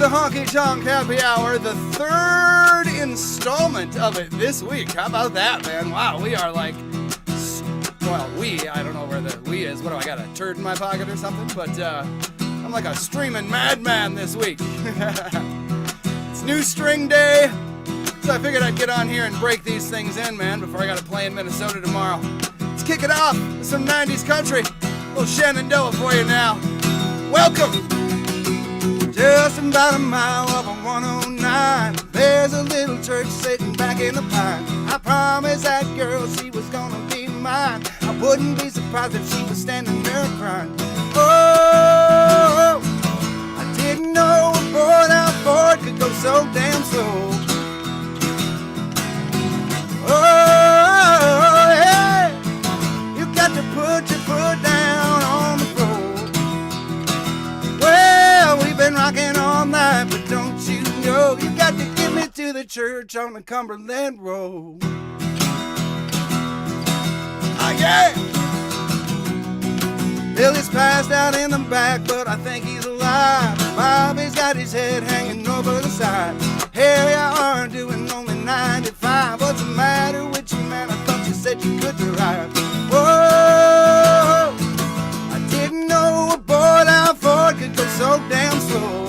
the Honky Tonk Happy Hour, the third installment of it this week. How about that, man? Wow, we are like, well, I don't know where the we is. What do I got, a turd in my pocket or something? But I'm like a streaming madman this week. It's new string day, so I figured I'd get on here and break these things in, man, before I got to play in Minnesota tomorrow. Let's kick it off with some 90s country. A little Shenandoah for you now. Welcome. Just about a mile up on 109, there's a little church sitting back in the pine. I promised that girl she was gonna be mine. I wouldn't be surprised if she was standing there crying. Oh, I didn't know a boy down Ford could go so damn slow. Oh, hey, you got to put your foot down on the floor. Well, we've been rocking all night, but don't you know you got to get me to the church on the Cumberland Road. Ah, yeah! Billy's passed out in the back, but I think he's alive. Bobby's got his head hanging over the side. Here you are doing only 95. What's the matter with you, man? I thought you said you could drive. Whoa! I didn't know a boy down Ford could go so damn slow.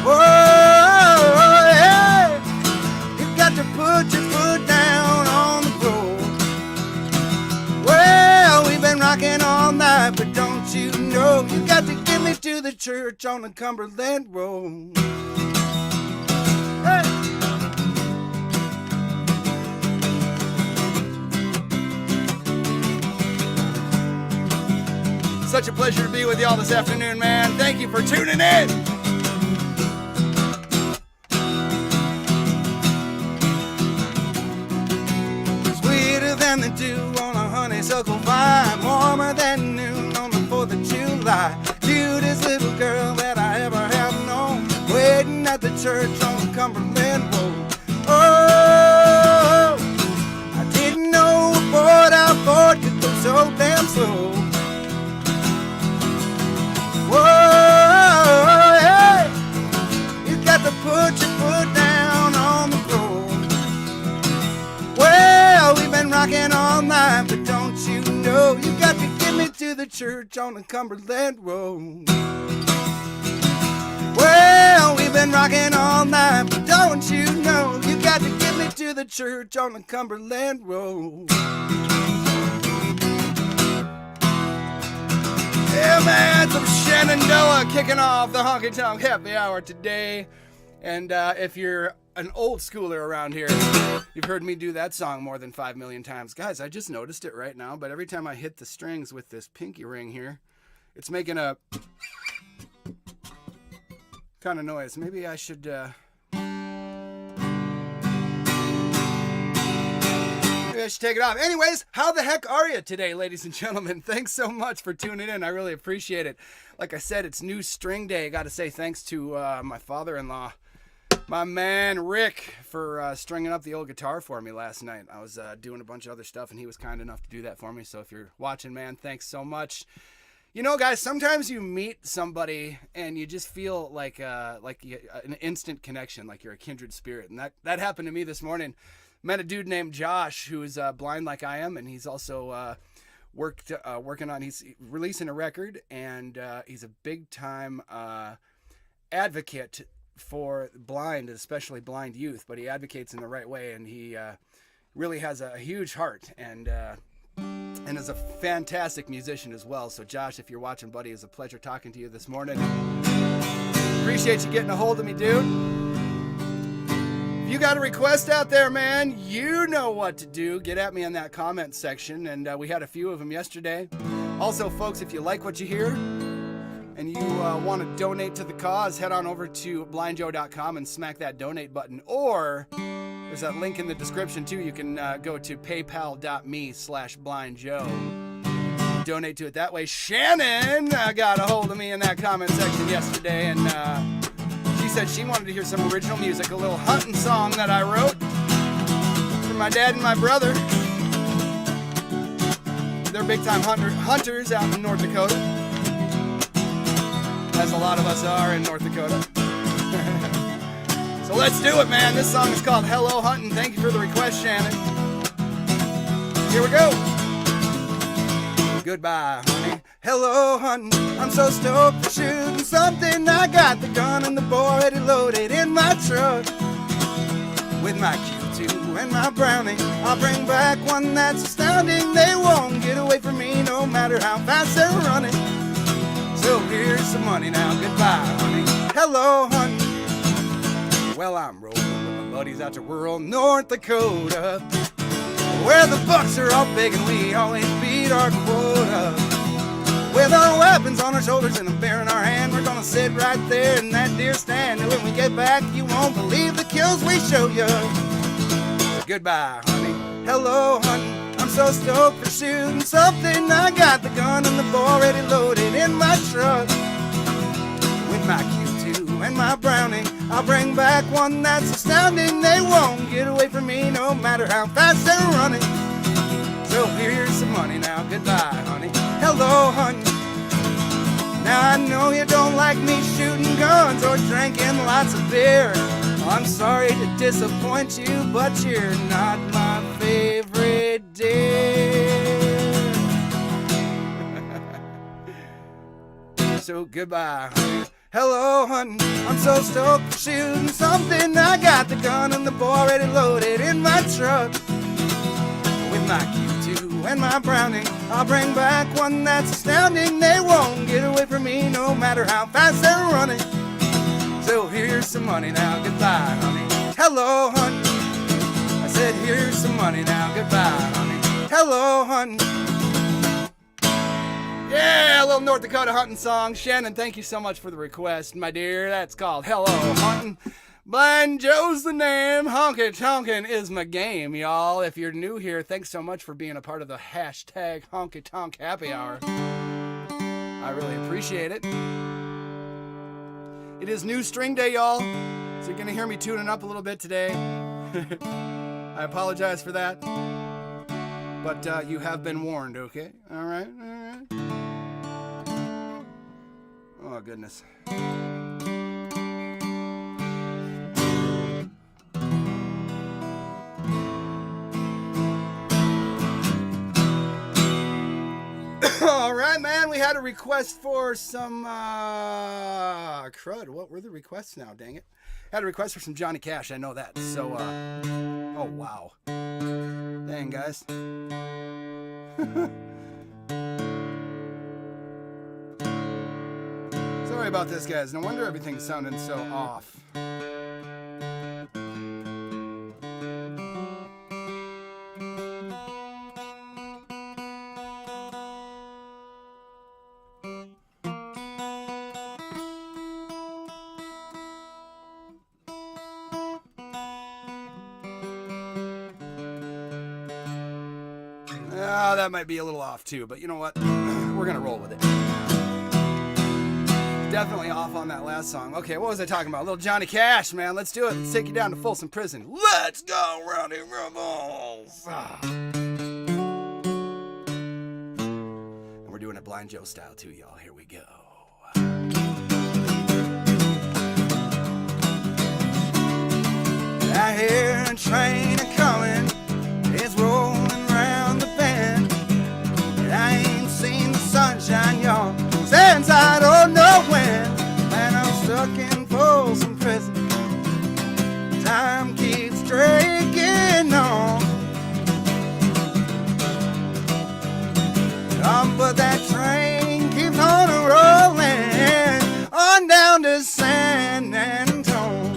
Whoa, hey, you got to put your foot down on the floor. Well, we've been rocking all night, but don't you know you got to get me to the church on the Cumberland Road. Hey. Such a pleasure to be with y'all this afternoon, man. Thank you for tuning in. Sweeter than the dew on a honeysuckle vine, warmer than noon on the 4th of July. Cutest little girl that I ever have known, waiting at the church on the Cumberland Road. Oh, I didn't know a boy down Ford could go so damn slow. Whoa, hey, you got to put your foot down on the floor. Well, we've been rocking all night, but don't you know you got to get me to the church on the Cumberland Road. Well, we've been rocking all night, but don't you know you got to get me to the church on the Cumberland Road. Yeah, man, some Shenandoah kicking off the Honky Tonk Happy Hour today. And if you're an old schooler around here, you've heard me do that song more than 5 million times. Guys, I just noticed it right now, but every time I hit the strings with this pinky ring here, it's making a kind of noise. Maybe I should... Maybe I should take it off. Anyways, how the heck are you today, ladies and gentlemen? Thanks so much for tuning in. I really appreciate it. Like I said, it's new string day. I got to say thanks to my father-in-law, my man Rick, for stringing up the old guitar for me last night. I was doing a bunch of other stuff, and he was kind enough to do that for me. So if you're watching, man, thanks so much. You know, guys, sometimes you meet somebody and you just feel like an instant connection, like you're a kindred spirit. And that happened to me this morning. Met a dude named Josh who is blind like I am, and he's also he's releasing a record, and he's a big-time advocate for blind, especially blind youth, but he advocates in the right way, and he really has a huge heart, and is a fantastic musician as well. So Josh, if you're watching, buddy, it's a pleasure talking to you this morning. Appreciate you getting a hold of me, dude. You got a request out there, man, you know what to do. Get at me in that comment section, and we had a few of them yesterday. Also, folks, if you like what you hear and you want to donate to the cause, head on over to blindjoe.com and smack that donate button, or there's that link in the description too. You can go to paypal.me/blindjoe. Donate to it that way. Shannon got a hold of me in that comment section yesterday, and she said she wanted to hear some original music, a little hunting song that I wrote for my dad and my brother. They're big time hunters out in North Dakota. as a lot of us are in North Dakota. So let's do it, man. This song is called Hello Hunting. Thank you for the request, Shannon. Here we go. Goodbye, honey. Hello, hunting. I'm so stoked for shooting something. I got the gun and the bow already loaded in my truck. With my Q2 and my Browning, I'll bring back one that's astounding. They won't get away from me no matter how fast they're running. So here's some money now. Goodbye, honey. Hello, hunting. Well, I'm rolling with my buddies out to rural North Dakota, where the bucks are all big and we always beat our quota. With our weapons on our shoulders and a bear in our hand, we're gonna sit right there in that deer stand. And when we get back, you won't believe the kills we show you. So goodbye, honey. Hello, hunting. I'm so stoked for shooting something. I got the gun and the bow already loaded in my truck. With my Q2 and my Browning, I'll bring back one that's astounding. They won't get away from me no matter how fast they're running. So here's some money now. Goodbye, honey. Hello, honey. Now I know you don't like me shooting guns or drinking lots of beer. I'm sorry to disappoint you, but you're not my favorite deer. So goodbye, honey. Hello, hunting. I'm so stoked for shooting something. I got the gun and the bow already loaded in my truck. With my Q2 and my Browning, I'll bring back one that's astounding. They won't get away from me no matter how fast they're running. So here's some money now. Goodbye, honey. Hello, hunting. I said here's some money now. Goodbye, honey. Hello, hunting. Yeah, a little North Dakota hunting song. Shannon, thank you so much for the request, my dear. That's called Hello Hunting. Blind Joe's the name. Honky tonkin' is my game, y'all. If you're new here, thanks so much for being a part of the hashtag Honky Tonk Happy Hour. I really appreciate it. It is New String Day, y'all. So you're going to hear me tuning up a little bit today. I apologize for that. But you have been warned, okay? All right, all right. Oh, goodness. All right, man, we had a request for some, crud. What were the requests now, dang it? Had a request for some Johnny Cash, I know that. So, oh, wow. Dang, guys. Sorry about this, guys. No wonder everything's sounding so off. That might be a little off too, but you know what? We're gonna roll with it. Definitely off on that last song. Okay, what was I talking about? A little Johnny Cash, man. Let's do it. Let's take you down to Folsom Prison. Let's go, Rowdy Rebels. And we're doing it Blind Joe style too, y'all. Here we go. I hear a train a-coming. It's rolling round the bend. I ain't seen the sunshine, y'all, since I don't know when. And I'm stuck in Folsom Prison. Time keeps dragging on. But that train keeps on rolling on down to San Antone.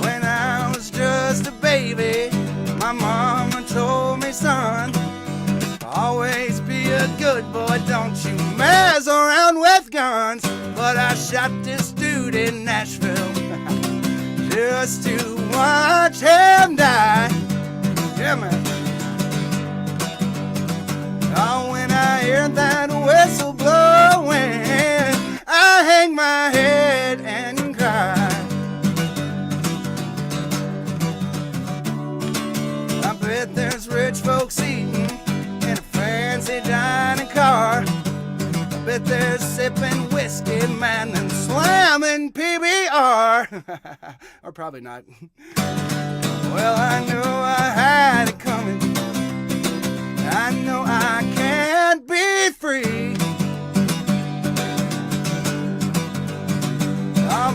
When I was just a baby, my mama told me, son, always be a good boy, don't you mess around with guns. But I shot this dude in Nashville just to watch him die. Yeah, man. Oh, when I hear that whistle blowing, I hang my head and cry. I bet there's rich folks eating in a fancy dining car. Floor. Or probably not. Well, I know I had it coming. I know I can't be free.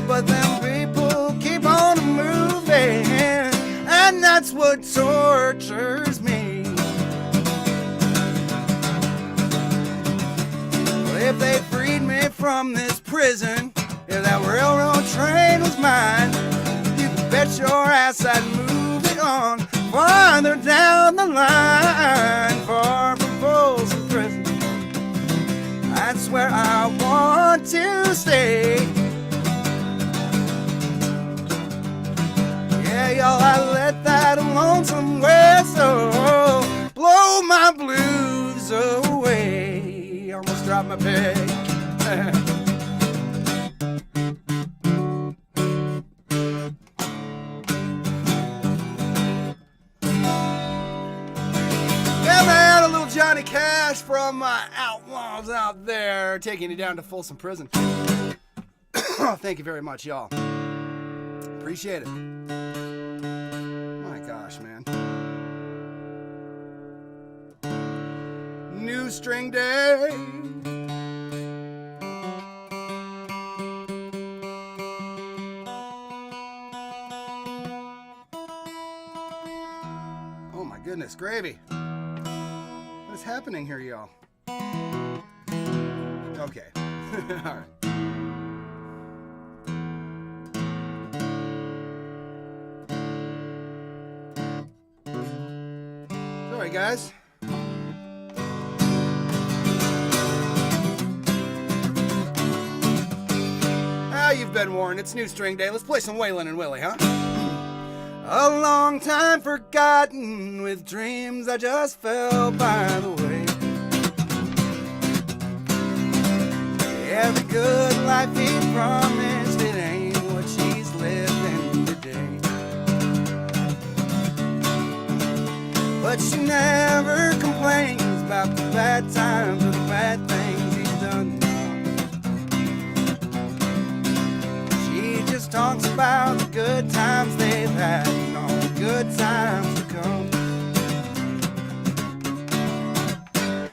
But them people keep on moving, and that's what tortures me. If they freed me from this prison, if that railroad train was mine, you can bet your ass I'd move it on farther down the line, far from Folsom Prison. That's where I want to stay. Yeah, y'all, I let that lonesome whistle blow my blues away. Almost dropped my peg. Yeah, man, a little Johnny Cash from my outlaws out there, taking you down to Folsom Prison. Thank you very much, y'all. Appreciate it. My gosh, man. New string day. Oh my goodness, gravy. What is happening here, y'all? Okay. All right. Sorry, guys. You've been warned. It's new string day. Let's play some Whan and Willie, huh? A long time forgotten with dreams I just fell by the way. Every good life he promised, it ain't what she's living today. But she never complains about the bad times or the bad things he's done. She just talks about the good times they've had and all the good times to come.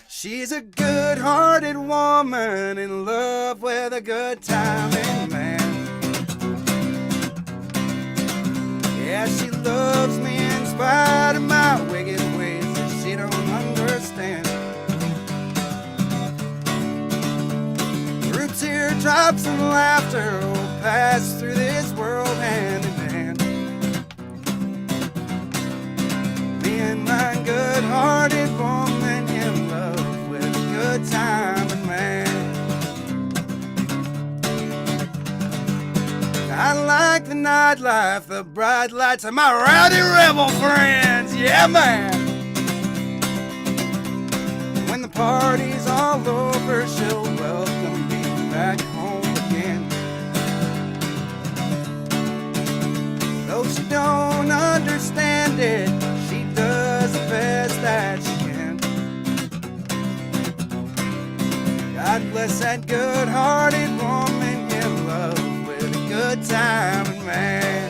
She's a good-hearted woman in love with a good-timing man. Yeah, she loves me in spite of my wicked ways that she don't understand. Through teardrops and laughter, we'll pass through this world hand in hand. Me and my good-hearted woman in love with a good-timing man. I like the nightlife, the bright lights, and my rowdy rebel friends. Yeah, man. When the party's all over, she'll welcome me back home again. Though she don't understand it, she does the best that she can. God bless that good-hearted woman in love with a good-timing man.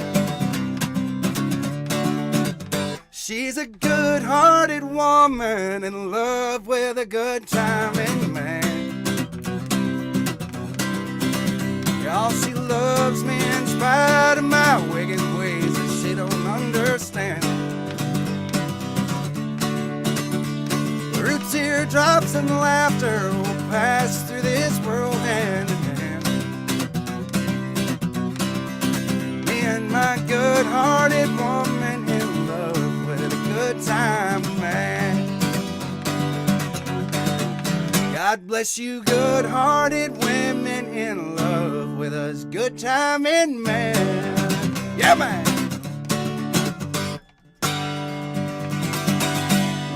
She's a good-hearted woman in love with a good-timing man. Y'all, she loves me in spite of my wicked ways that she don't understand. Through teardrops and laughter, we'll pass through this world hand in hand. Me and my good-hearted woman in love with a good-timing man. God bless you, good-hearted women in love with us good-timing man. Yeah, man.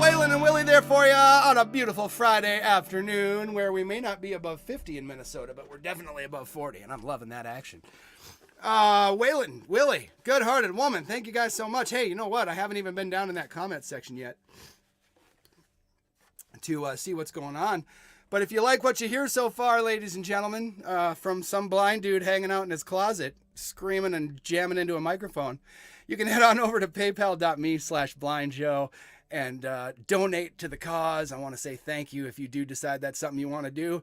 Whan and Willie there for you on a beautiful Friday afternoon where we may not be above 50 in Minnesota, but we're definitely above 40, and I'm loving that action. Whan, Willie, good-hearted woman, thank you guys so much. Hey, you know what? I haven't even been down in that comment section yet to see what's going on. But if you like what you hear so far, ladies and gentlemen, from some blind dude hanging out in his closet, screaming and jamming into a microphone, you can head on over to paypal.me/blindjoe and donate to the cause. I want to say thank you if you do decide that's something you want to do.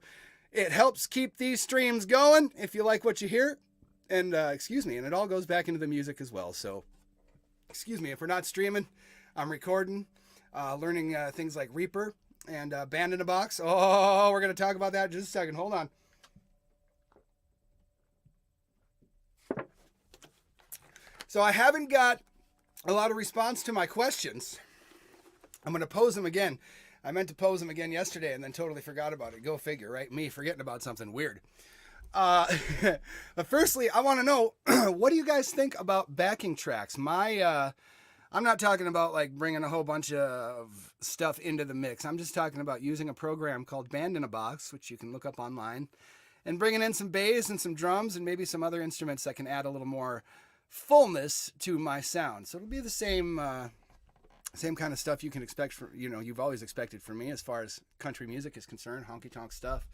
It helps keep these streams going if you like what you hear. And, and it all goes back into the music as well. So, if we're not streaming, I'm recording, learning things like Reaper and Band in a Box. Oh, we're going to talk about that in just a second. Hold on. So I haven't got a lot of response to my questions. I'm going to pose them again. I meant to pose them again yesterday and then totally forgot about it. Go figure, right? Me forgetting about something weird. But firstly, I want to know, what do you guys think about backing tracks? I'm not talking about like bringing a whole bunch of stuff into the mix. I'm just talking about using a program called Band in a Box, which you can look up online, and bringing in some bass and some drums and maybe some other instruments that can add a little more fullness to my sound. So it'll be the same kind of stuff you can expect you've always expected from me as far as country music is concerned, honky tonk stuff.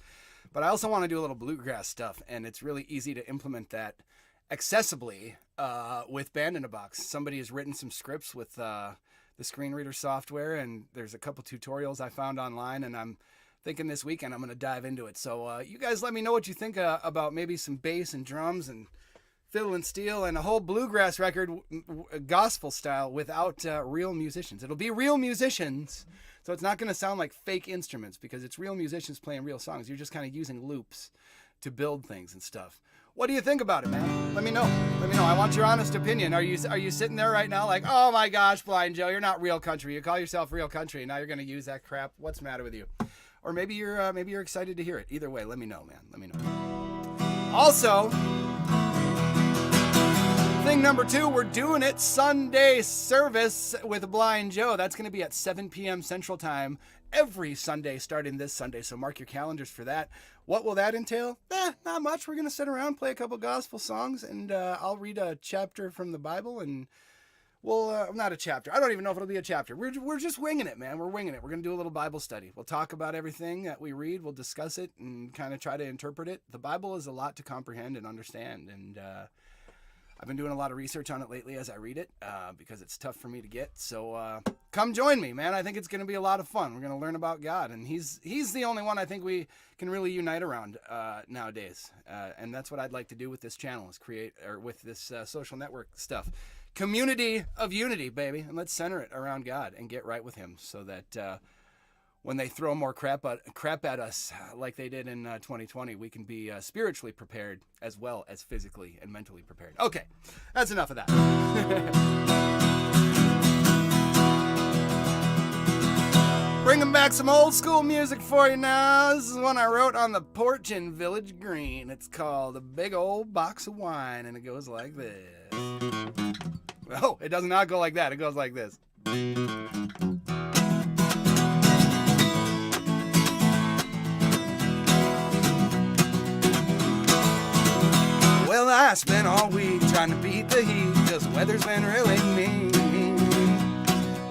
But I also want to do a little bluegrass stuff, and it's really easy to implement that accessibly with Band in a Box. Somebody has written some scripts with the screen reader software, and there's a couple tutorials I found online, and I'm thinking this weekend I'm going to dive into it. So you guys let me know what you think about maybe some bass and drums and fiddle and steel and a whole bluegrass record, gospel style, without real musicians. It'll be real musicians, so it's not going to sound like fake instruments because it's real musicians playing real songs. You're just kind of using loops to build things and stuff. What do you think about it, man? Let me know. I want your honest opinion. Are you sitting there right now like, oh my gosh, Blind Joe, you're not real country. You call yourself real country, and now you're going to use that crap. What's the matter with you? Or maybe you're excited to hear it. Either way, let me know, man. Let me know. Also, thing number 2, we're doing it Sunday service with Blind Joe. That's going to be at 7 p.m. Central Time every Sunday starting this Sunday. So mark your calendars for that. What will that entail? Not much. We're going to sit around, play a couple gospel songs, and I'll read a chapter from the Bible, and not a chapter. I don't even know if it'll be a chapter. We're just winging it, man. We're winging it. We're going to do a little Bible study. We'll talk about everything that we read. We'll discuss it and kind of try to interpret it. The Bible is a lot to comprehend and understand, and I've been doing a lot of research on it lately as I read it because it's tough for me to get. So come join me, man. I think it's going to be a lot of fun. We're going to learn about God, and He's the only one I think we can really unite around nowadays. And that's what I'd like to do with this channel, is with this social network stuff. Community of unity, baby. And let's center it around God and get right with Him so that when they throw more crap at us like they did in 2020, we can be spiritually prepared as well as physically and mentally prepared. Okay, that's enough of that. Bringing back some old school music for you now. This is one I wrote on the porch in Village Green. It's called A Big Old Box of Wine, and it goes like this. Oh, it does not go like that. It goes like this. Well, I spent all week trying to beat the heat, 'cause the weather's been really mean.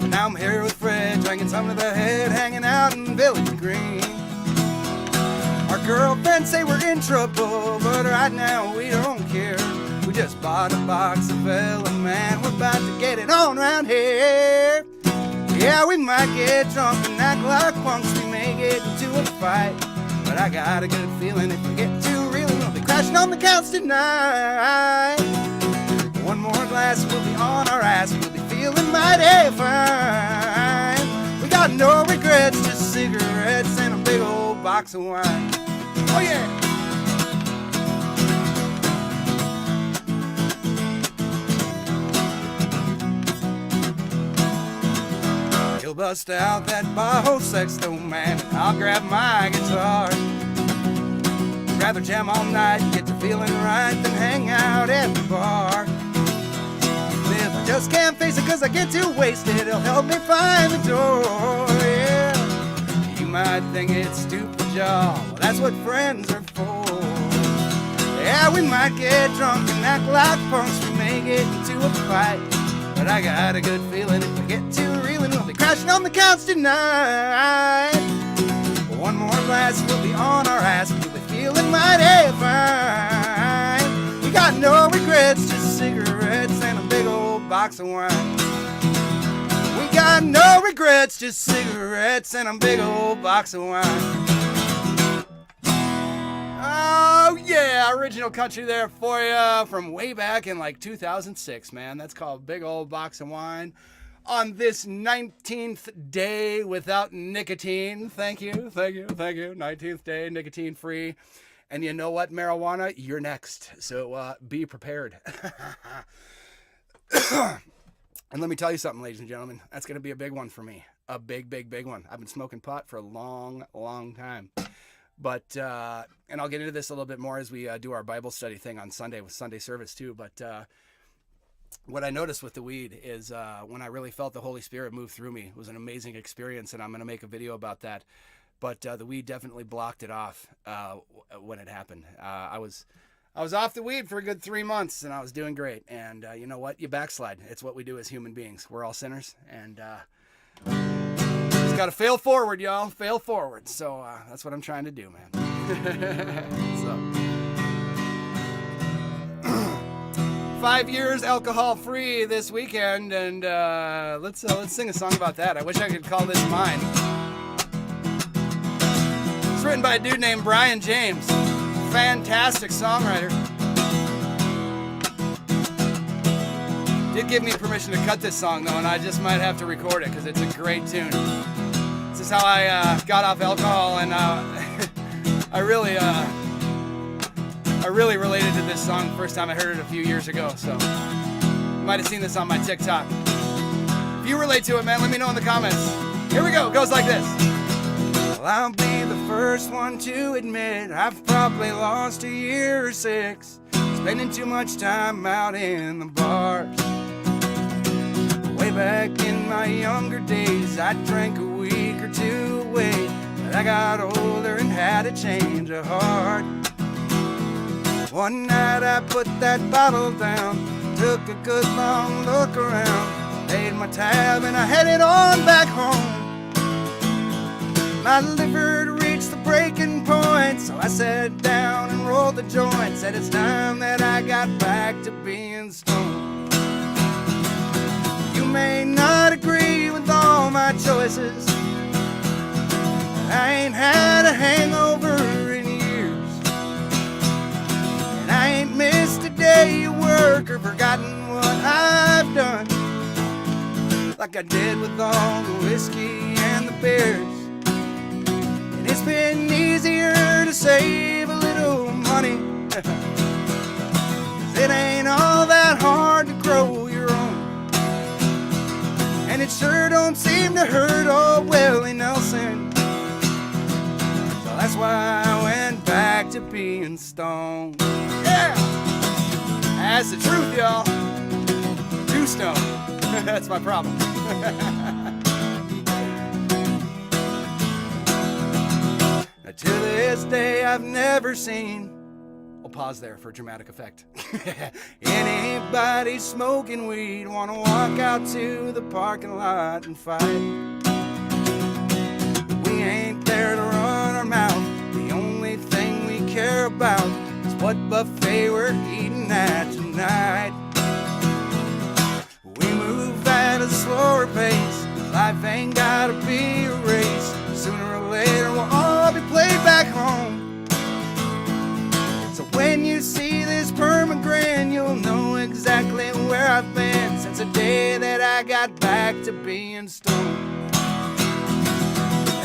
But now I'm here with Fred, drinking something to the head, hanging out in Village Green. Our girlfriends say we're in trouble, but right now we don't care. We just bought a box of Fella, man, we're about to get it on round here. Yeah, we might get drunk and act like punks, we may get into a fight, but I got a good feeling if we get too real, we'll be crashing on the couch tonight. One more glass and we'll be on our ass, we'll be feeling mighty fine. We got no regrets, just cigarettes and a big old box of wine. Oh yeah! He'll bust out that Bajo sexto, man, and I'll grab my guitar. Rather jam all night and get to feeling right than hang out at the bar. If I just can't face it 'cause I get too wasted, he'll help me find the door, yeah. You might think it's stupid, y'all, well, that's what friends are for. Yeah, we might get drunk and act like punks, we may get into a fight, but I got a good feeling if we get too real, and we'll be crashing on the couch tonight. One more glass, we'll be on our ass. We'll be feeling mighty fine. We got no regrets, just cigarettes and a big old box of wine. We got no regrets, just cigarettes and a big old box of wine. Oh yeah, original country there for you from way back in like 2006, man. That's called Big Old Box of Wine. On this 19th day without nicotine. Thank you. 19th day, nicotine free. And you know what, marijuana? You're next. So be prepared. And let me tell you something, ladies and gentlemen. That's going to be a big one for me. A big one. I've been smoking pot for a long time. But, and I'll get into this a little bit more as we do our Bible study thing on Sunday with Sunday service too. But what I noticed with the weed is when I really felt the Holy Spirit move through me, it was an amazing experience, and I'm going to make a video about that. But the weed definitely blocked it off when it happened. I was off the weed for a good 3 months, and I was doing great. And you know what? You backslide. It's what we do as human beings. We're all sinners, and just got to fail forward, y'all. Fail forward. So that's what I'm trying to do, man. So 5 years alcohol-free this weekend, and let's sing a song about that. I wish I could call this mine. It's written by a dude named Brian James. Fantastic songwriter. Did give me permission to cut this song, though, and I just might have to record it because it's a great tune. This is how I got off alcohol, and I really related to this song the first time I heard it a few years ago, so you might have seen this on my TikTok. If you relate to it, man, let me know in the comments. Here we go. It goes like this. Well, I'll be the first one to admit I've probably lost a year or 6 spending too much time out in the bars. Way back in my younger days, I drank a week or 2 away, but I got older and had a change of heart. One night I put that bottle down, took a good long look around, paid my tab and I headed on back home. My liver reached the breaking point, so I sat down and rolled the joint. Said it's time that I got back to being stoned. You may not agree with all my choices, but I ain't had a hangover in years. And I ain't missed a day of work or forgotten what I've done, like I did with all the whiskey and the beers. And it's been easier to save a little money, 'cause it ain't all that hard to grow your own. And it sure don't seem to hurt old Willie Nelson, so that's why I went back to being stoned. Yeah! That's the truth, y'all. Too stoned. That's my problem. Now, to this day, I've never seen... I'll pause there for dramatic effect. Anybody smoking weed wanna walk out to the parking lot and fight? We ain't there to run our mouth. The only thing we care about is what buffet we're eating at tonight. We move at a slower pace. Life ain't gotta be a race. Sooner or later we'll all be played back home. So when you see this permagran, you'll know exactly where I've been since the day that I got back to being stoned.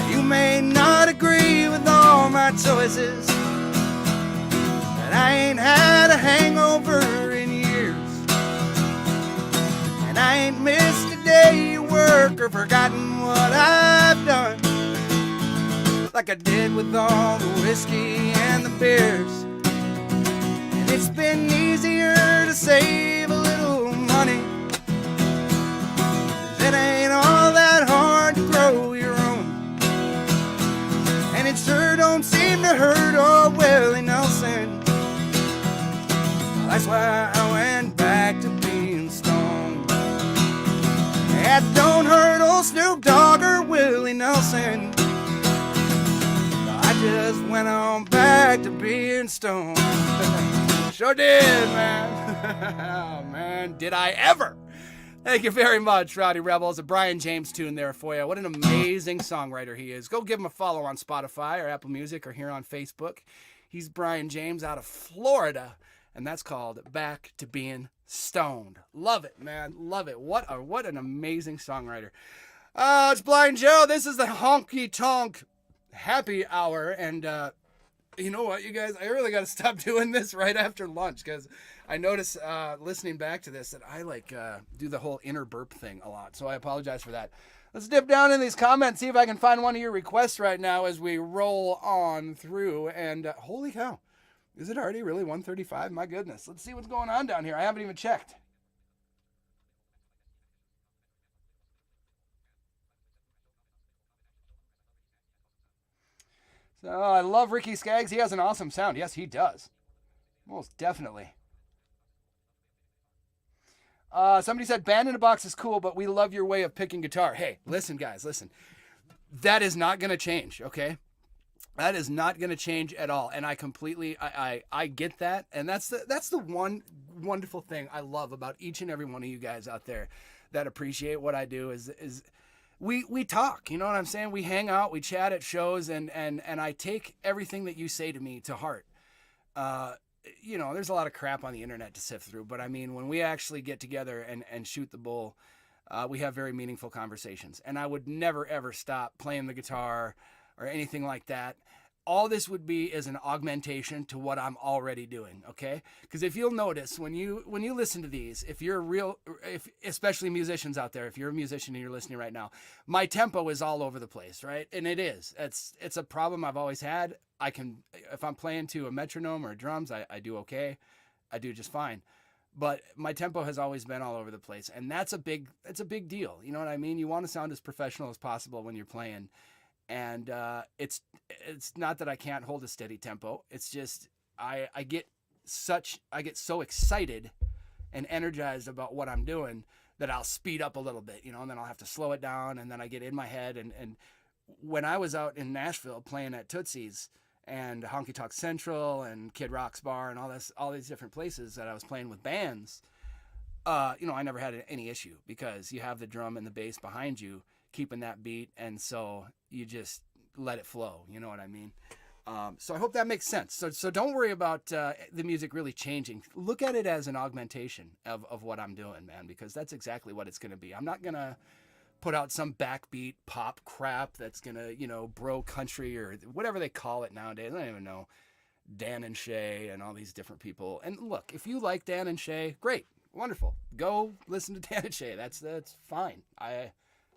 You may not agree with all my choices, but I ain't had a hangover in years. And I ain't missed a day of work or forgotten what I've done, like I did with all the whiskey and the beers. And it's been easier to save a little money, 'cause it ain't all that hard to grow your own. And it sure don't seem to hurt old Willie Nelson, that's why I went back to being stoned. That don't hurt old Snoop Dogg or Willie Nelson, just went on back to being stoned. Sure did, man. Oh, man, did I ever. Thank you very much, Rowdy Rebels. A Brian James tune there for you. What an amazing songwriter he is. Go give him a follow on Spotify or Apple Music or here on Facebook. He's Brian James out of Florida, and that's called Back to Being Stoned. Love it, man. Love it. What an amazing songwriter. It's Blind Joe. This is the Honky Tonk Happy Hour, and you know what, you guys? I really got to stop doing this right after lunch, because I notice listening back to this that I do the whole inner burp thing a lot, so I apologize for that. Let's dip down in these comments, see if I can find one of your requests right now as we roll on through. And holy cow, is it already really 1:35? My goodness. Let's see what's going on down here. I haven't even checked. So I love Ricky Skaggs. He has an awesome sound. Yes, he does. Most definitely. Somebody said Band in a Box is cool, but we love your way of picking guitar. Hey, listen, guys, listen. That is not going to change, okay? That is not going to change at all. And I completely, I get that. And that's the one wonderful thing I love about each and every one of you guys out there that appreciate what I do is we talk, you know what I'm saying? We hang out, we chat at shows, and I take everything that you say to me to heart. You know, there's a lot of crap on the internet to sift through, but I mean, when we actually get together and shoot the bull, we have very meaningful conversations. And I would never, ever stop playing the guitar or anything like that. All this would be is an augmentation to what I'm already doing, okay? Because if you'll notice, when you listen to these, especially musicians out there, if you're a musician and you're listening right now, my tempo is all over the place, right? And it is. It's a problem I've always had. If I'm playing to a metronome or drums, I do okay. I do just fine. But my tempo has always been all over the place, and it's a big deal. You know what I mean? You want to sound as professional as possible when you're playing. And it's not that I can't hold a steady tempo. It's just I get so excited and energized about what I'm doing that I'll speed up a little bit, you know, and then I'll have to slow it down, and then I get in my head. And when I was out in Nashville playing at Tootsie's and Honky Tonk Central and Kid Rock's Bar and all these different places that I was playing with bands, you know, I never had any issue because you have the drum and the bass behind you keeping that beat, and so you just let it flow, you know what I mean? So I hope that makes sense. So don't worry about the music really changing. Look at it as an augmentation of what I'm doing, man, because that's exactly what it's going to be. I'm not going to put out some backbeat pop crap that's going to, you know, bro country or whatever they call it nowadays. I don't even know. Dan and Shay and all these different people. And look, if you like Dan and Shay, great, wonderful. Go listen to Dan and Shay. That's fine.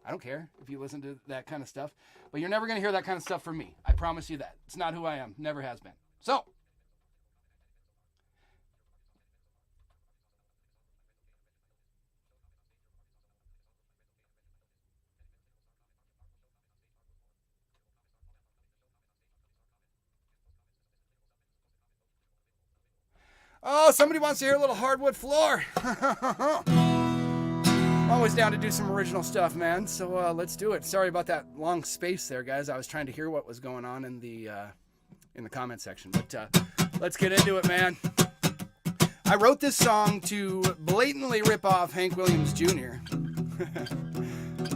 I don't care if you listen to that kind of stuff, but you're never going to hear that kind of stuff from me. I promise you that. It's not who I am. Never has been. So, oh, somebody wants to hear a little Hardwood Floor. Always down to do some original stuff, man. So let's do it. Sorry about that long space there, guys. I was trying to hear what was going on in the comment section. But let's get into it, man. I wrote this song to blatantly rip off Hank Williams Jr.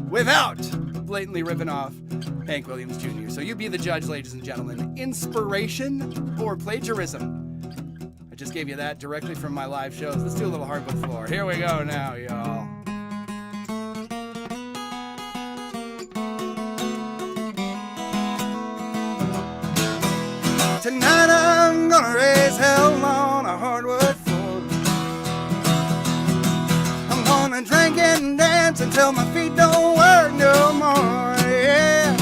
without blatantly ripping off Hank Williams Jr. So you be the judge, ladies and gentlemen. Inspiration or plagiarism? I just gave you that directly from my live shows. Let's do a little Hardwood Floor. Here we go now, y'all. Tonight I'm gonna raise hell on a hardwood floor. I'm gonna drink and dance until my feet don't work no more, yeah.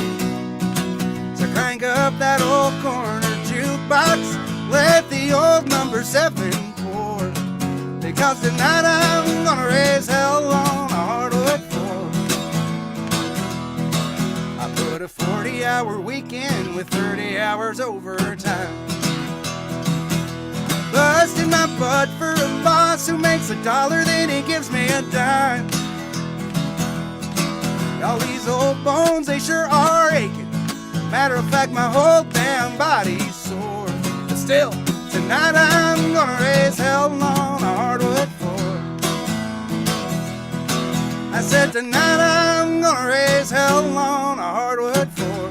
So crank up that old corner jukebox, let the old number 7 pour. Because tonight I'm gonna raise hell on a hardwood floor. I put a 40-hour weekend with 30 hours overtime, busting my butt for a boss who makes $1, then he gives me a dime. All these old bones, they sure are aching, Matter of fact, my whole damn body's sore. But still, tonight I'm gonna raise hell on a hardwood floor. I said tonight I'm gonna raise hell on a hardwood floor.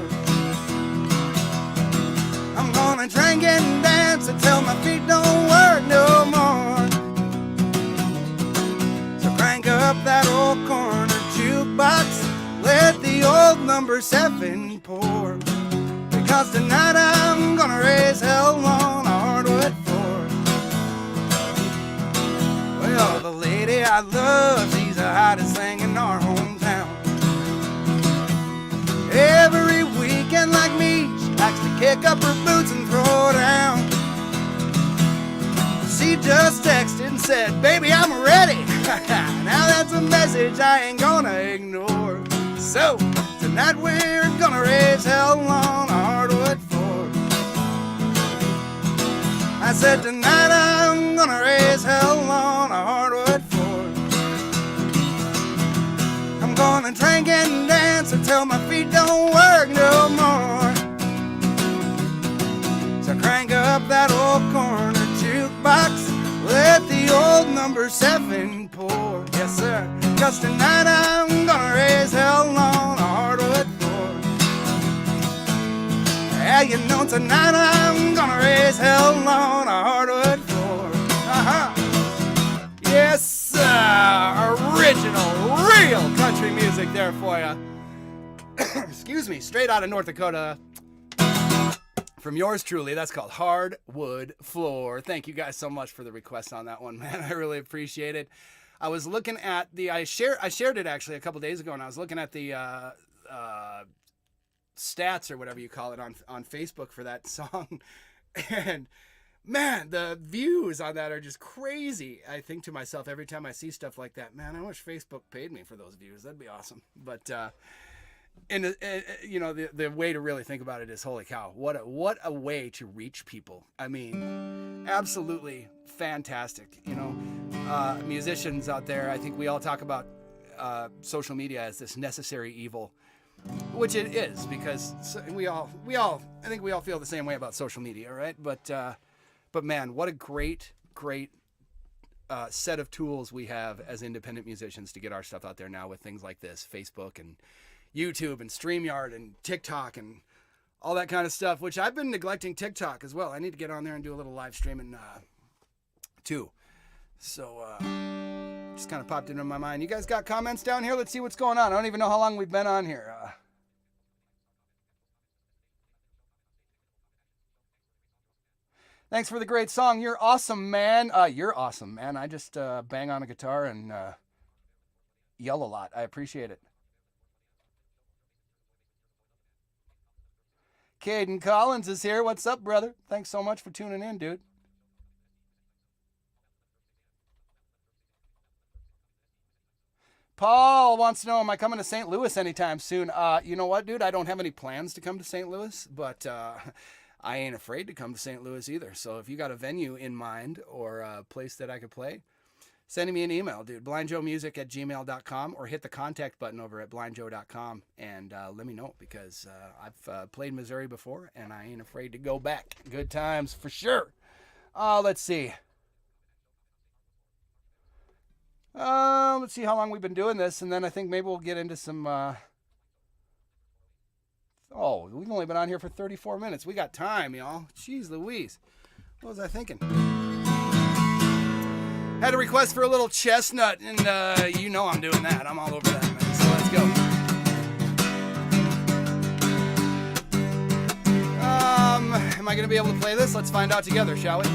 I'm gonna drink and dance until my feet don't work no more. So crank up that old corner jukebox, let the old number 7 pour. Because tonight I'm gonna raise hell on a hardwood floor. Well, the lady I love, she's the hottest thing in our hometown. Every weekend like me, she likes to kick up her boots and throw down. She just texted and said, baby, I'm ready. Now that's a message I ain't gonna ignore. So, tonight we're gonna raise hell on a hardwood floor. I said tonight I'm gonna raise hell on a hardwood floor. I'm gonna drink and dance until my feet don't work no more. So crank up that old corner jukebox, let the old number 7 pour. Yes sir, 'cause tonight I'm gonna raise hell on a hardwood floor. Yeah, you know tonight I'm gonna raise hell on a hardwood floor. Yes sir, original, real country music there for you. Excuse me, straight out of North Dakota. From yours truly, that's called Hardwood Floor. Thank you guys so much for the request on that one, man. I really appreciate it. I was looking at the, I shared it actually a couple days ago, and I was looking at the stats or whatever you call it on Facebook for that song. And man, the views on that are just crazy. I think to myself every time I see stuff like that, man, I wish Facebook paid me for those views. That'd be awesome. But, and you know, the way to really think about it is, holy cow, what a way to reach people. I mean, absolutely fantastic. You know, musicians out there, I think we all talk about social media as this necessary evil, which it is, because we all I think we all feel the same way about social media, right? But man, what a great set of tools we have as independent musicians to get our stuff out there now with things like this, Facebook and YouTube and StreamYard and TikTok and all that kind of stuff, which I've been neglecting TikTok as well. I need to get on there and do a little live streaming too. So just kind of popped into my mind. You guys got comments down here? Let's see what's going on. I don't even know how long we've been on here. Thanks for the great song. You're awesome, man. You're awesome, man. I just bang on a guitar and yell a lot. I appreciate it. Caden Collins is here. What's up, brother? Thanks so much for tuning in, dude. Paul wants to know, am I coming to St. Louis anytime soon? You know what, dude? I don't have any plans to come to St. Louis, but I ain't afraid to come to St. Louis either. So if you got a venue in mind or a place that I could play, send me an email, dude. blindjoemusic@gmail.com, or hit the contact button over at blindjoe.com and let me know, because I've played Missouri before and I ain't afraid to go back. Good times for sure. Let's see. Let's see how long we've been doing this, and then I think maybe we'll get into some... Oh, we've only been on here for 34 minutes. We got time, y'all. Jeez Louise. What was I thinking? Had a request for a little chestnut, and you know I'm doing that. I'm all over that, man. So let's go. Am I going to be able to play this? Let's find out together, shall we?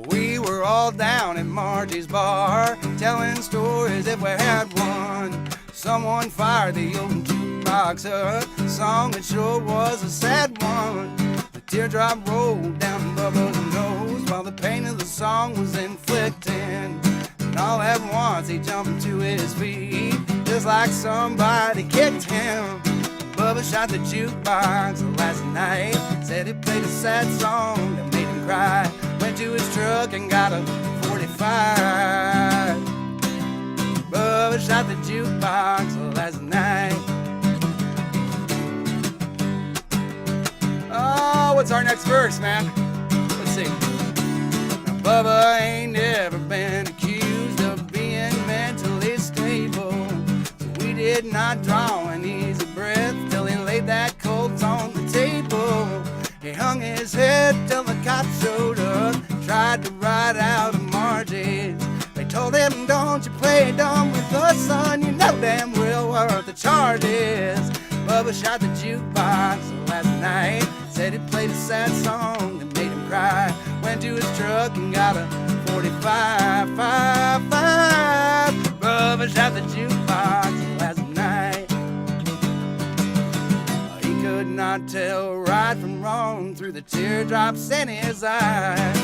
We were all down at Margie's bar, telling stories if we had one. Someone fired the old Juke Box up, song that sure was a sad one. The teardrop rolled down Bubba's nose while the pain of the song was inflicting. And all at once he jumped to his feet, just like somebody kicked him. Bubba shot the jukebox last night, said he played a sad song that made him cry. Went to his truck and got a 45. Bubba shot the jukebox last night. what's our next verse, man? Let's see. Now, Bubba ain't never been accused of being mentally stable, so we did not draw an easy breath till he laid that colt on the table. He hung his head till the cops showed up, tried to ride out of Margie. They told him, don't you play dumb with us, son, you know damn well what the charge is. Bubba shot the jukebox last night, said he played a sad song that made him cry. Went to his truck and got a 45, 5, 5. Bubba shot the jukebox last night. He could not tell right from wrong through the teardrops in his eyes.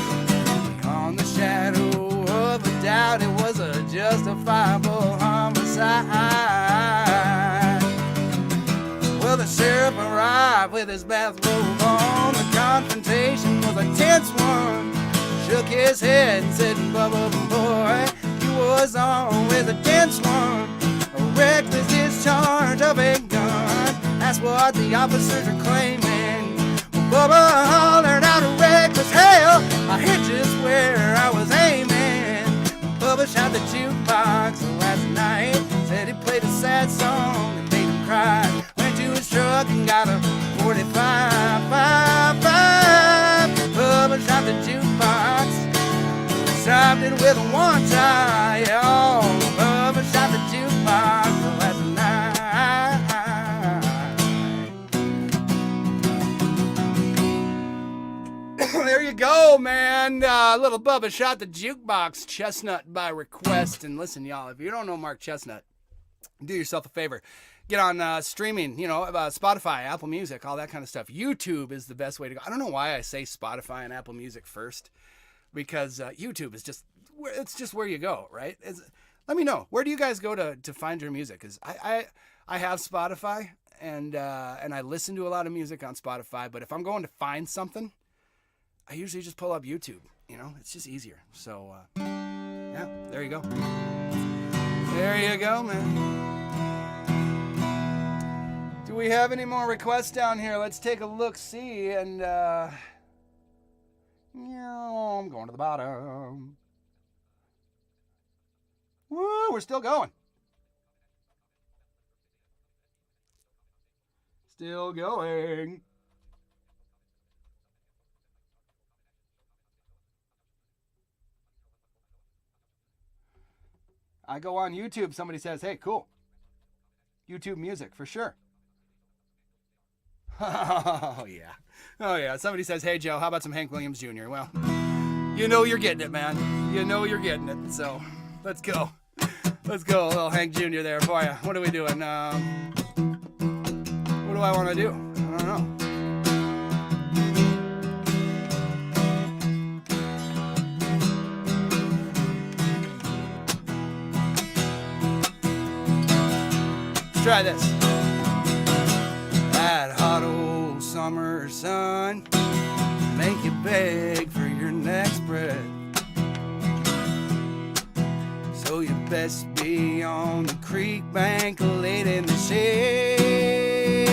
On the shadow of a doubt, it was a justifiable homicide. Well, the sheriff arrived with his bathrobe on. The confrontation was a tense one. Shook his head and said, Bubba boy, you was on with a tense one. A reckless discharge of a gun, that's what the officers are claiming. Well, Bubba hollered out a reckless hell, I hit just where I was aiming. Bubba shot the jukebox last night, said he played a sad song that made him cry. Went to his truck and got a 45, 5, 5. Bubba shot the jukebox, stopped it with a one tie. Oh, Bubba shot the jukebox last night. There you go, man. Little Bubba shot the jukebox, Chestnut by request. And listen, y'all, if you don't know Mark Chestnut, do yourself a favor. Get on streaming, Spotify, Apple Music, all that kind of stuff. YouTube is the best way to go. I don't know why I say Spotify and Apple Music first, because YouTube is just where you go, right? Let me know, where do you guys go to find your music? Because I have Spotify, and I listen to a lot of music on Spotify, but if I'm going to find something, I usually just pull up YouTube. It's just easier. So, yeah, there you go. There you go, man. Do we have any more requests down here? Let's take a look-see, and, I'm going to the bottom. Woo, we're still going. Still going. I go on YouTube, somebody says, hey, cool. YouTube music, for sure. Oh, yeah. Oh, yeah. Somebody says, hey, Joe, how about some Hank Williams Jr.? Well, you're getting it, man. You're getting it. So, let's go. Let's go. A little Hank Jr. there for you. What are we doing? What do I want to do? I don't know. Let's try this. That hot old summer sun make you beg for your next breath. So you best be on the creek bank laid in the shade,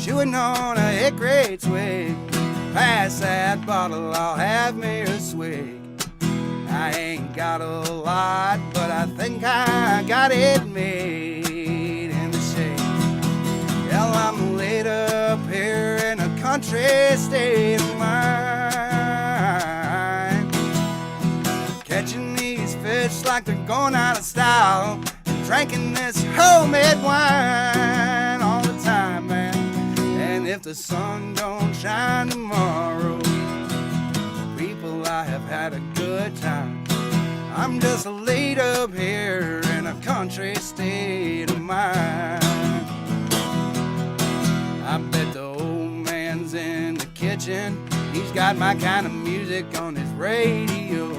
chewing on a hickory twig. Pass that bottle, I'll have me a swig. I ain't got a lot, but I think I got it made in the shade. Well, I'm laid up here in a country state of mind, catching these fish like they're going out of style, and drinking this homemade wine all the time, man. And if the sun don't shine tomorrow, people, I have had a good time. I'm just laid up here in a country state of mind. I bet the old man's in the kitchen, he's got my kind of music on his radio.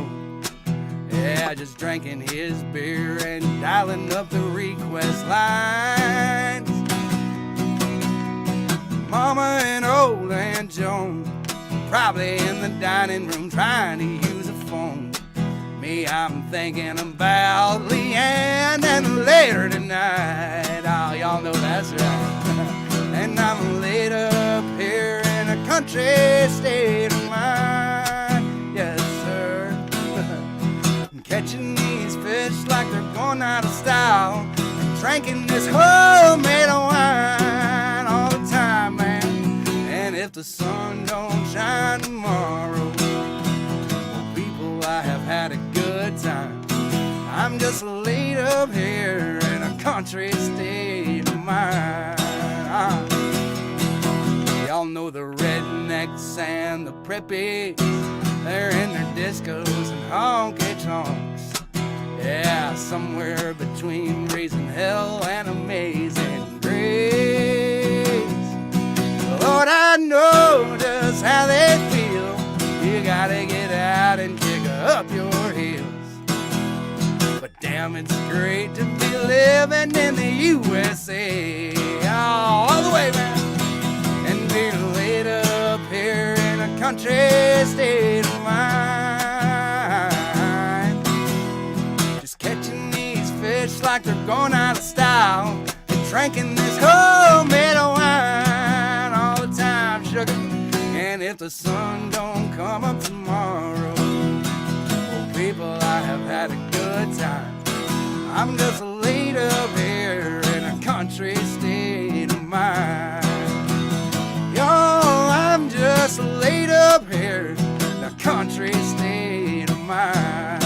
Yeah, just drinking his beer and dialing up the request lines. Mama and old Aunt Joan probably in the dining room trying to use a phone. Me, I'm thinking about Leanne and later tonight. Oh, y'all know that's right. And I'm laid up here country state of mind. Yes, sir. Catching these fish like they're going out of style, and drinking this homemade wine all the time, man. And if the sun don't shine tomorrow, well, people, I have had a good time. I'm just laid up here in a country state of mind. Y'all know the rednecks and the preppies, they're in their discos and honky tonks. Yeah, somewhere between raising hell and amazing grace. Lord, I know just how they feel. You gotta get out and kick up your heels. But damn, it's great to be living in the USA. Oh, all the way, man. And be laid up here in a country state of mind. Just catching these fish like they're going out of style, and drinking this homemade wine all the time, sugar. And if the sun don't come up tomorrow, oh, people, I have had a good time. I'm just laid up here in a country state of mind. Y'all, I'm just laid up here in a country state of mind.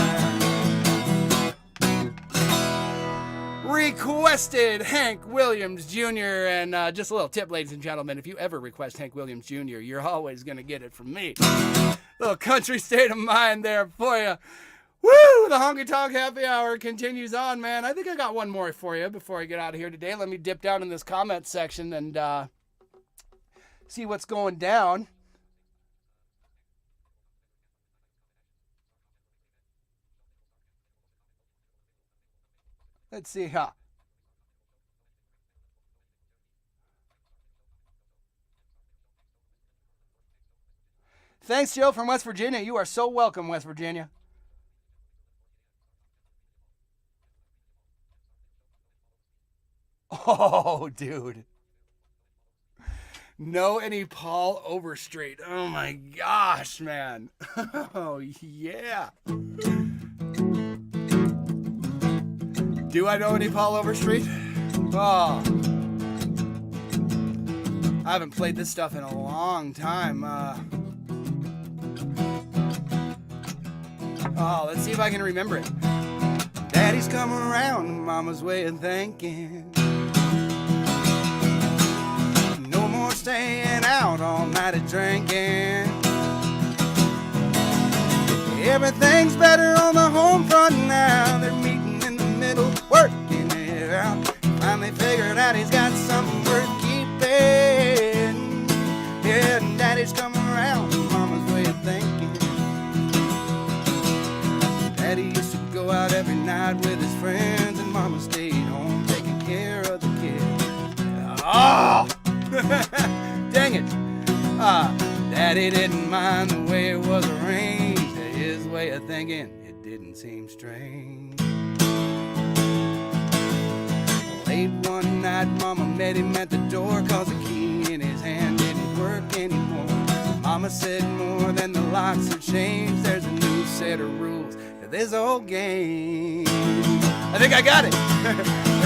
Requested Hank Williams Jr. And just a little tip, ladies and gentlemen, if you ever request Hank Williams Jr., you're always going to get it from me. Little country state of mind there for you. Woo! The Honky Tonk Happy Hour continues on, man. I think I got one more for you before I get out of here today. Let me dip down in this comment section and see what's going down. Let's see how. Thanks, Joe from West Virginia. You are so welcome, West Virginia. Oh, dude. Know any Paul Overstreet? Oh my gosh, man. Oh, yeah. Do I know any Paul Overstreet? Oh. I haven't played this stuff in a long time. Let's see if I can remember it. Daddy's come around, Mama's way of thinking. No more staying out all night and drinking. Everything's better on the home front now. They're meeting in the middle, working it out. Finally figured out he's got something worth keeping. Yeah, and Daddy's come around, Mama's way of thinking. Daddy used to go out every night with his friends, and Mama stayed home taking care of the kids. Oh! Dang it. Daddy didn't mind the way it was arranged. His way of thinking, it didn't seem strange. Late one night, Mama met him at the door, 'cause the key in his hand didn't work anymore. Mama said, more than the locks have changed, there's a new set of rules to this old game. I think I got it.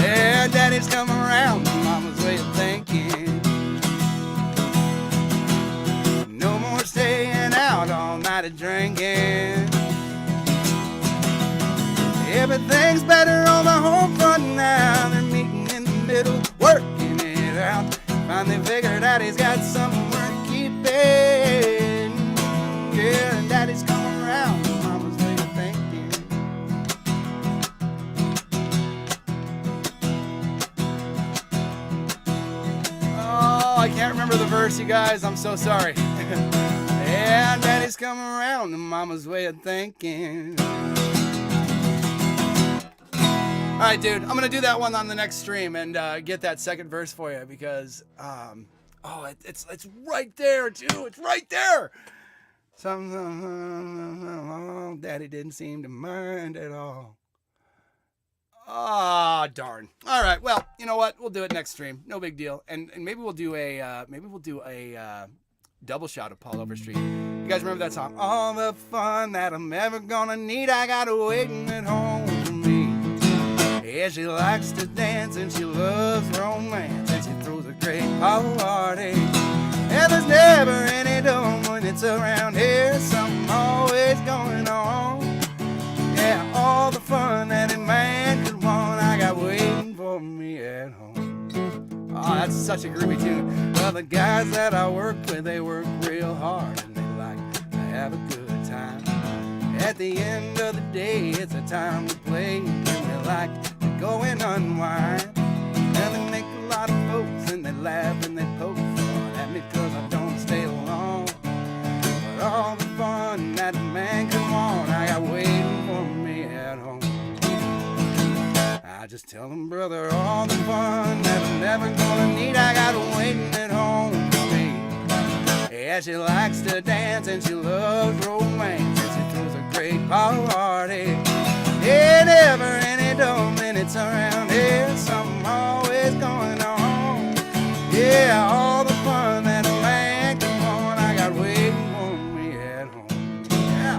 Yeah, Daddy's come around, Mama's way of thinking. No more staying out all night and drinking. Everything's better on the home front now. They're meeting in the middle, working it out. Finally figured out he's got something worth keeping. Yeah, and Daddy's come around, Mama's way of thinking. Oh, I can't remember the verse, you guys. I'm so sorry. Yeah, Daddy's come around, Mama's way of thinking. All right, dude, I'm going to do that one on the next stream and get that second verse for you because, it's right there, too. It's right there. Daddy didn't seem to mind at all. Ah, darn. All right, well, you know what? We'll do it next stream. No big deal. And maybe we'll do a double shot of Paul Overstreet. You guys remember that song? All the fun that I'm ever gonna need, I got her waiting at home for me. Yeah, she likes to dance and she loves romance, and she throws a great party. And there's never any doom when it's around here, something always going on. Yeah, all the fun that a man could want, I got waiting for me at home. Oh, that's such a groovy tune. Well, the guys that I work with, they work real hard and they like to have a good time. At the end of the day, it's a time to play, and they like to go and unwind. And they make a lot of folks and they laugh and they poke fun at me 'cause I don't stay long. But all the fun that a man can want, I got waiting for me at home. I just tell them, brother, all the fun that I'm never gonna need, I got waiting at home for me. Yeah, she likes to dance and she loves romance, and she throws a great party. Yeah, never any dull minutes around here, something always going on. Yeah, all the fun that a man can want, I got waiting for me at home. Yeah.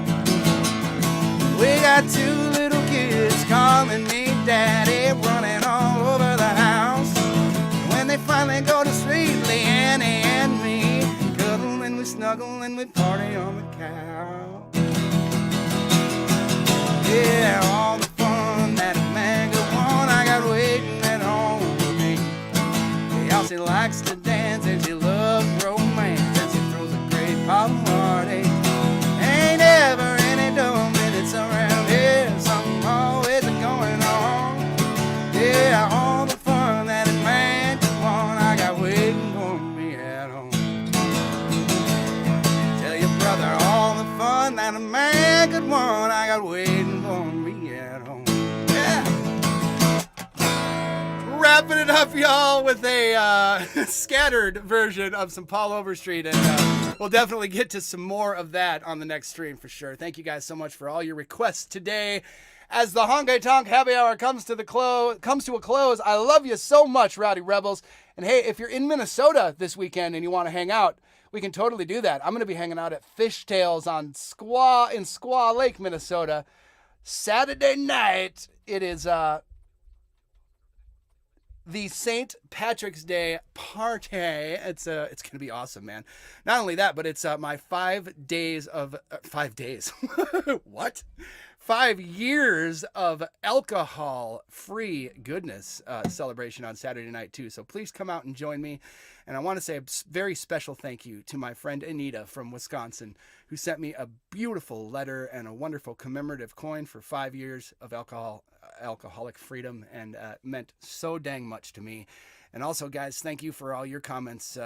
We got two little kids calling me daddy, running all over the house. When they finally go to sleep, Leanne and me cuddle and we snuggle and we party on the couch. Yeah, all the fun that a man could want, I got waiting at home for me. Yeah, she likes to dance and she loves romance, and she throws a great party. Ain't ever any dull minutes around here, something always going on. Yeah, all the fun that a man could want, I got waiting for me at home. Tell your brother, all the fun that a man could want, I got waiting for me at home. Yeah. Wrapping it up, y'all, with a scattered version of some Paul Overstreet, and we'll definitely get to some more of that on the next stream for sure. Thank you guys so much for all your requests today. As the Honky Tonk Happy Hour comes to a close, I love you so much, Rowdy Rebels. And hey, if you're in Minnesota this weekend and you want to hang out, we can totally do that. I'm going to be hanging out at Fishtails in Squaw Lake, Minnesota, Saturday night. It is the St. Patrick's Day party. It's going to be awesome, man. Not only that, but it's my 5 days of 5 days. What? 5 years of alcohol-free goodness celebration on Saturday night, too. So please come out and join me. And I want to say a very special thank you to my friend Anita from Wisconsin, who sent me a beautiful letter and a wonderful commemorative coin for 5 years of alcoholic freedom, and meant so dang much to me. And also, guys, thank you for all your comments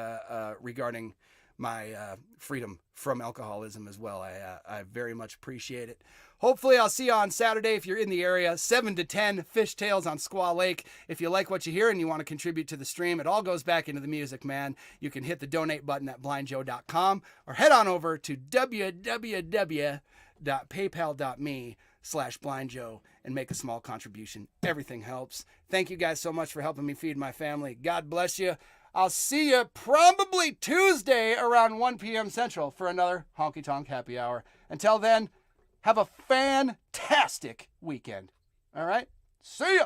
regarding my freedom from alcoholism as well. I very much appreciate it. Hopefully I'll see you on Saturday if you're in the area, 7 to 10, Fishtails on Squaw Lake. If you like what you hear and you want to contribute to the stream, it all goes back into the music, man. You can hit the donate button at blindjoe.com or head on over to www.paypal.me/blindjoe and make a small contribution. Everything helps. Thank you guys so much for helping me feed my family. God bless you. I'll see you probably Tuesday around 1 p.m. Central for another Honky Tonk Happy Hour. Until then, have a fantastic weekend. All right? See ya!